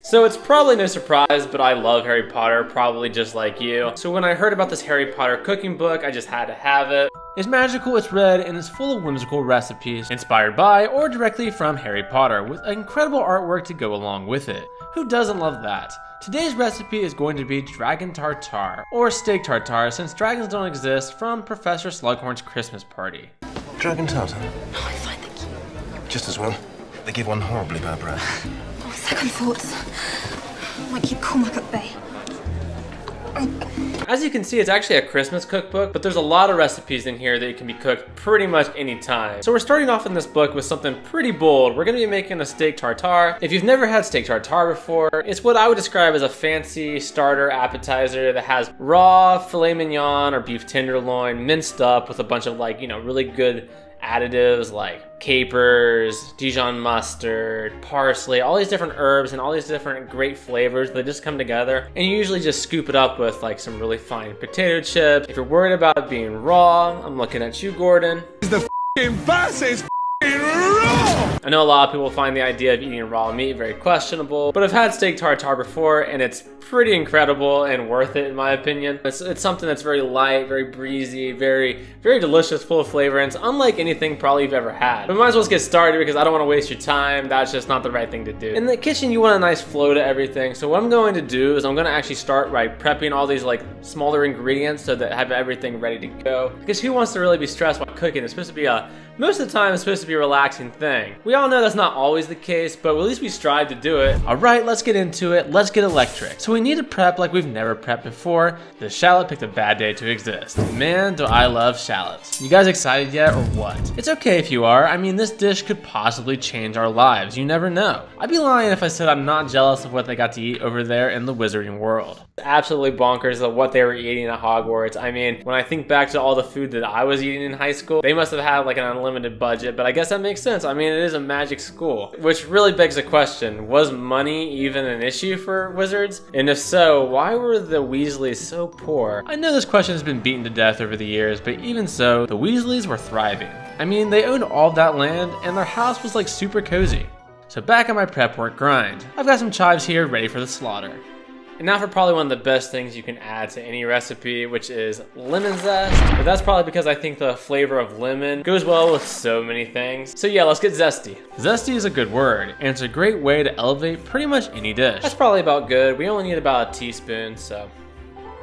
So it's probably no surprise, but I love Harry Potter, probably just like you. So when I heard about this Harry Potter cooking book, I just had to have it. It's magical, it's red, and it's full of whimsical recipes inspired by or directly from Harry Potter, with incredible artwork to go along with it. Who doesn't love that? Today's recipe is going to be Dragon Tartare, or steak tartare since dragons don't exist, from Professor Slughorn's Christmas Party. Dragon Tartare? Oh, I find the key. Just as well. They give one horribly bad breath. Oh, second thoughts. Might keep Cormac at bay. As you can see, it's actually a Christmas cookbook, but there's a lot of recipes in here that can be cooked pretty much any time. So we're starting off in this book with something pretty bold. We're gonna be making a steak tartare. If you've never had steak tartare before, it's what I would describe as a fancy starter appetizer that has raw filet mignon or beef tenderloin minced up with a bunch of really good additives like capers, Dijon mustard, parsley, all these different herbs and all these different great flavors that just come together. And you usually just scoop it up with like some really fine potato chips. If you're worried about it being raw, I'm looking at you, Gordon. The f***ing boss is f***ing raw! I know a lot of people find the idea of eating raw meat very questionable, but I've had steak tartare before and it's pretty incredible and worth it in my opinion. It's something that's very light, very breezy, very delicious, full of flavor, and it's unlike anything probably you've ever had. But we might as well just get started because I don't want to waste your time. That's just not the right thing to do. In the kitchen, you want a nice flow to everything. So what I'm going to do is I'm going to actually start by prepping all these like smaller ingredients so that I have everything ready to go. Because who wants to really be stressed while cooking? It's supposed to be most of the time it's supposed to be a relaxing thing. We all know that's not always the case, but at least we strive to do it. All right, let's get into it. Let's get electric. So we need to prep like we've never prepped before. The shallot picked a bad day to exist. Man, do I love shallots. You guys excited yet or what? It's okay if you are. I mean, this dish could possibly change our lives. You never know. I'd be lying if I said I'm not jealous of what they got to eat over there in the wizarding world. Absolutely bonkers of what they were eating at Hogwarts. I mean, when I think back to all the food that I was eating in high school, they must have had like an unlimited budget, but I guess that makes sense. I mean, it is a magic school, which really begs the question, was money even an issue for wizards? And if so, why were the Weasleys so poor? I know this question has been beaten to death over the years, but even so, the Weasleys were thriving. I mean, they owned all that land and their house was like super cozy. So back on my prep work grind. I've got some chives here ready for the slaughter. And now for probably one of the best things you can add to any recipe, which is lemon zest. But that's probably because I think the flavor of lemon goes well with so many things. So yeah, let's get zesty. Zesty is a good word, and it's a great way to elevate pretty much any dish. That's probably about good. We only need about a teaspoon, so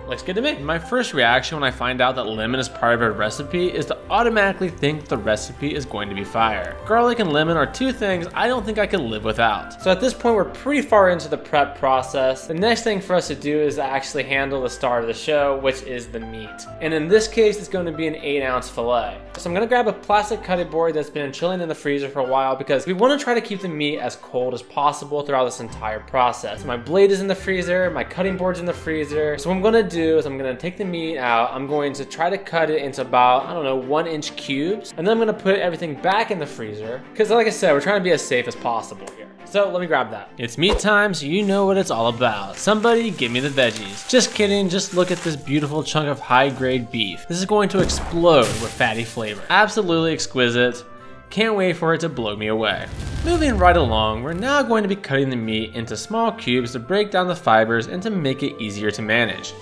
looks good to me. My first reaction when I find out that lemon is part of a recipe is to automatically think the recipe is going to be fire. Garlic and lemon are two things I don't think I could live without. So at this point, we're pretty far into the prep process. The next thing for us to do is to actually handle the star of the show, which is the meat. And in this case, it's going to be an 8-ounce filet. So I'm gonna grab a plastic cutting board that's been chilling in the freezer for a while because we wanna try to keep the meat as cold as possible throughout this entire process. My blade is in the freezer, my cutting board's in the freezer. So what I'm gonna do is I'm gonna take the meat out. I'm going to try to cut it into about, 1-inch cubes. And then I'm gonna put everything back in the freezer. Because like I said, we're trying to be as safe as possible here. So let me grab that. It's meat time, so you know what it's all about. Somebody give me the veggies. Just kidding, just look at this beautiful chunk of high-grade beef. This is going to explode with fatty flavor. Absolutely exquisite. Can't wait for it to blow me away. Moving right along, we're now going to be cutting the meat into small cubes to break down the fibers and to make it easier to manage.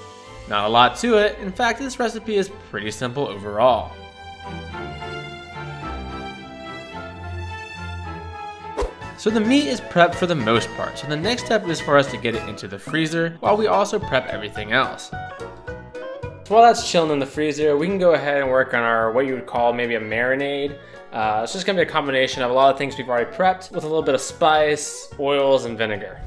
Not a lot to it. In fact, this recipe is pretty simple overall. So the meat is prepped for the most part, so the next step is for us to get it into the freezer while we also prep everything else. So while that's chilling in the freezer, we can go ahead and work on our, what you would call maybe a marinade. It's just gonna be a combination of a lot of things we've already prepped with a little bit of spice, oils, and vinegar.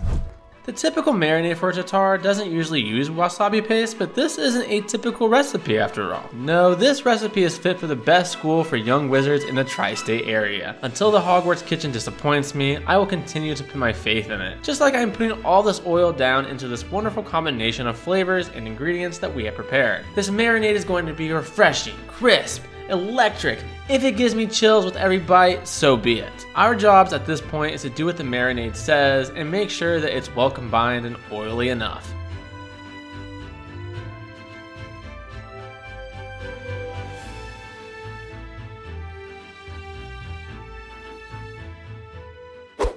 The typical marinade for a tartare doesn't usually use wasabi paste, but this isn't a typical recipe after all. No, this recipe is fit for the best school for young wizards in the tri-state area. Until the Hogwarts kitchen disappoints me, I will continue to put my faith in it. Just like I'm putting all this oil down into this wonderful combination of flavors and ingredients that we have prepared. This marinade is going to be refreshing, crisp, electric. If it gives me chills with every bite, so be it. Our jobs at this point is to do what the marinade says and make sure that it's well combined and oily enough.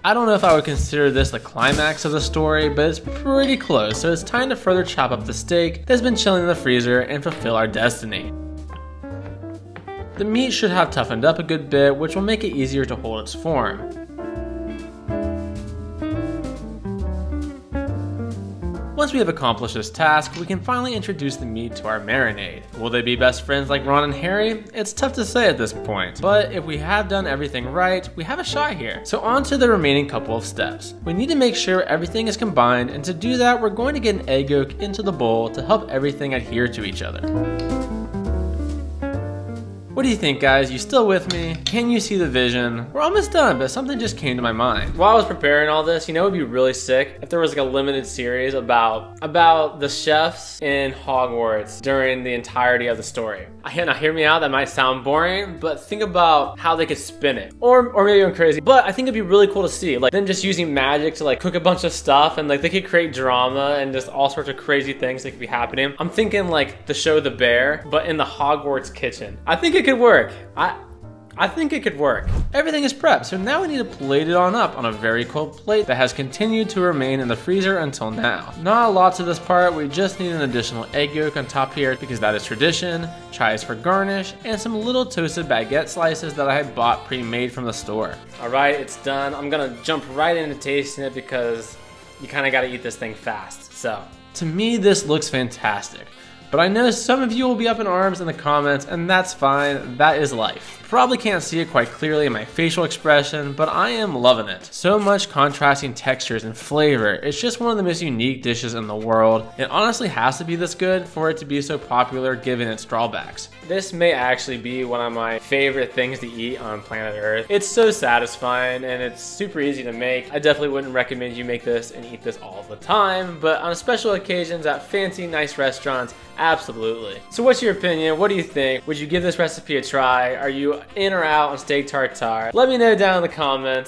I don't know if I would consider this the climax of the story, but it's pretty close, so it's time to further chop up the steak that's been chilling in the freezer and fulfill our destiny. The meat should have toughened up a good bit, which will make it easier to hold its form. Once we have accomplished this task, we can finally introduce the meat to our marinade. Will they be best friends like Ron and Harry? It's tough to say at this point, but if we have done everything right, we have a shot here. So on to the remaining couple of steps. We need to make sure everything is combined, and to do that, we're going to get an egg yolk into the bowl to help everything adhere to each other. What do you think, guys? You still with me? Can you see the vision? We're almost done, but something just came to my mind. While I was preparing all this, you know, it would be really sick if there was like a limited series about the chefs in Hogwarts during the entirety of the story. Now hear me out, that might sound boring, but think about how they could spin it. Or maybe I'm crazy, but I think it'd be really cool to see, like them just using magic to like cook a bunch of stuff, and like they could create drama and just all sorts of crazy things that could be happening. I'm thinking like the show The Bear, but in the Hogwarts kitchen. I think it could work. I think it could work. Everything is prepped, so now we need to plate it on up on a very cold plate that has continued to remain in the freezer until now. Not a lot to this part, we just need an additional egg yolk on top here because that is tradition, chives for garnish, and some little toasted baguette slices that I had bought pre-made from the store. All right, it's done. I'm gonna jump right into tasting it because you kind of gotta eat this thing fast. So, to me, this looks fantastic. But I know some of you will be up in arms in the comments, and that's fine, that is life. Probably can't see it quite clearly in my facial expression, but I am loving it. So much contrasting textures and flavor. It's just one of the most unique dishes in the world. It honestly has to be this good for it to be so popular given its drawbacks. This may actually be one of my favorite things to eat on planet Earth. It's so satisfying and it's super easy to make. I definitely wouldn't recommend you make this and eat this all the time, but on special occasions at fancy, nice restaurants, absolutely. So what's your opinion? What do you think? Would you give this recipe a try? Are you in or out on steak tartare? Let me know down in the comments.